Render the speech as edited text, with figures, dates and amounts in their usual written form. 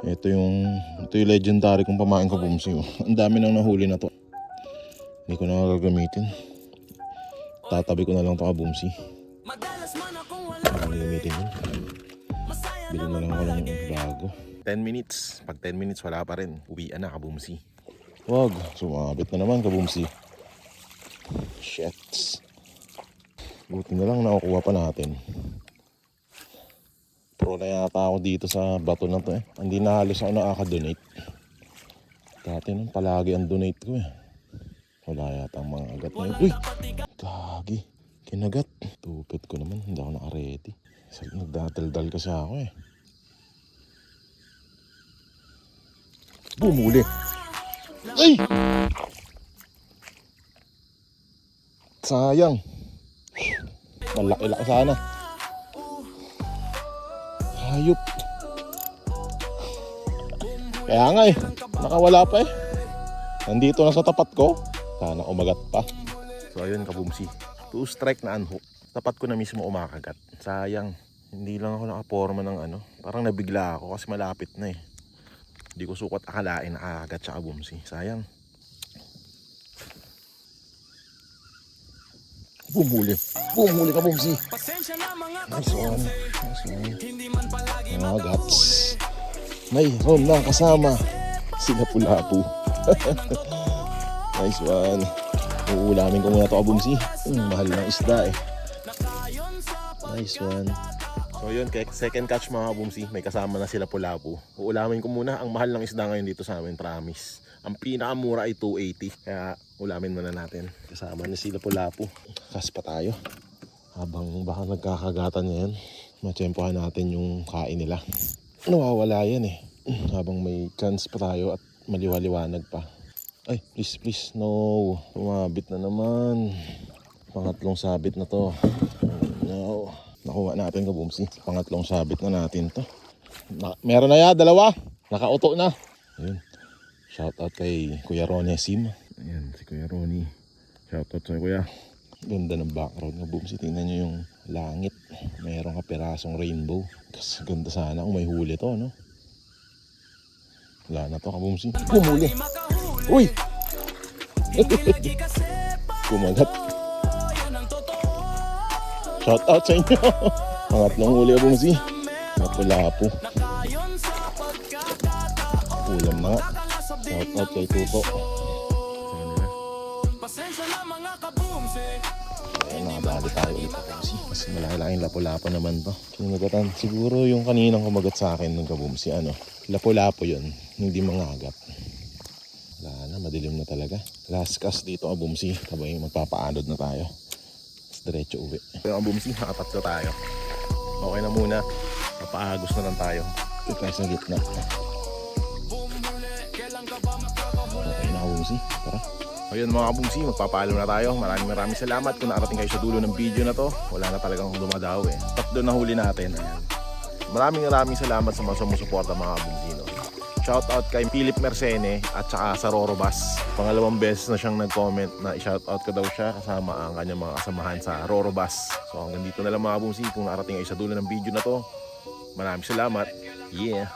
Ito yung legendary kong pamain kabumsi. Oh. Ang dami nang nahuli na to. Hindi ko na gagamitin. Tatabi ko na lang to kabumsi. Hindi gagamitin yun. Bili na lang ako ng bago. 10 minutes. Pag 10 minutes wala pa rin. Uwian na kabumsi. Wag. Sumabit na naman kabumsi. Shit. Buti na lang nakukuha pa natin. Pro na yata ako dito sa bato na to eh. Hindi na halos ako nakaka-donate. Dati nung palagi ang donate ko eh. Wala yata ang mga agat na yun. Uy! Gagi. Kinagat. Tupit ko naman. Hindi ako naka-ready. Nagdadaldal kasi ako eh. Bumuli. Ay! Sayang. Malaki-laki sana. Hayop. Kaya nga eh. Nakawala pa eh. Nandito na sa tapat ko. Sana umagat pa. So ayun kabumsi. 2 strike na unhook. Tapat ko na mismo umakagat. Sayang. Hindi lang ako nakaporma ng ano. Parang nabigla ako kasi malapit na eh. Hindi ko sukat akalain nakakagat siya kabumsi. Sayang. Bumuli. Bumuli kabumsi. Nice one. Nice one. Mga gats. Mayroon na kasama. Sila pulapo. Nice one. Uulamin ko muna ito kabumsi. Mahal ng isda eh. Nice one. So yun, second catch mga kabumsi. May kasama na sila pulapo. Uulamin ko muna. Ang mahal ng isda ngayon dito sa amin, promise. Ang pinakamura ay 280. Kaya ulamin muna natin. Kasama na sila pulapo. Kas pa tayo. Habang baka nagkakagatan niya yan, matsyempohan natin yung kain nila. Nawawala yan eh. Habang may chance pa tayo at maliwaliwanag pa. Ay, please, no. Umabit na naman. Pangatlong sabit na to. No. Nakuha natin kabumsi. Pangatlong sabit na natin to. Meron na ya, 2. Nakauto na. Ayun. Shoutout kay Kuya Ronnie Sim. Ayan, si Kuya Ronnie. Shoutout sa Kuya. Ganda ng background kabumsi. Tingnan nyo yung langit. Mayroong kapirasong rainbow. Kasi ganda sana kung may huli to, no? Wala na to kabumsi. Kumuli. Uy! Kumagat. Shoutout sa inyo. Pangatlong huli kabumsi. Napulapo. Ulam na nga. Shoutout kay Tuto. Ayan, nakabali tayo ulit kabumsi. Mas malaki-laking lapo-lapo naman to. Kinagatan. Siguro yung kaninang kumagat sa akin ng kabumsi. Lapo-lapo yun. Hindi mangagat. Wala na, madilim na talaga. Last cast dito kabumsi. Sabay magpapaanod na tayo. Tapos diretso uwi. Yung kabumsi, nakatatlo tayo. Okay na muna. Mapaagos na lang tayo. Ito tayo sa gitna. Okay na kabumsi. Tara. Ayun mga kabumsi, magpapaalam na tayo. Maraming salamat kung nakarating kayo sa dulo ng video na to. Wala na talagang dumadaw eh. Tatlo na huli natin. Ayan. Maraming salamat sa mga sumusuporta mga kabumsi. No? Shoutout kay Philip Mercene at saka sa Rorobas. Pangalawang beses na siyang nag-comment na i-shoutout ko daw siya kasama ang kanyang mga kasamahan sa Rorobas. So hanggang dito na lang mga kabumsi. Kung nakarating kayo sa dulo ng video na to, maraming salamat. Yeah!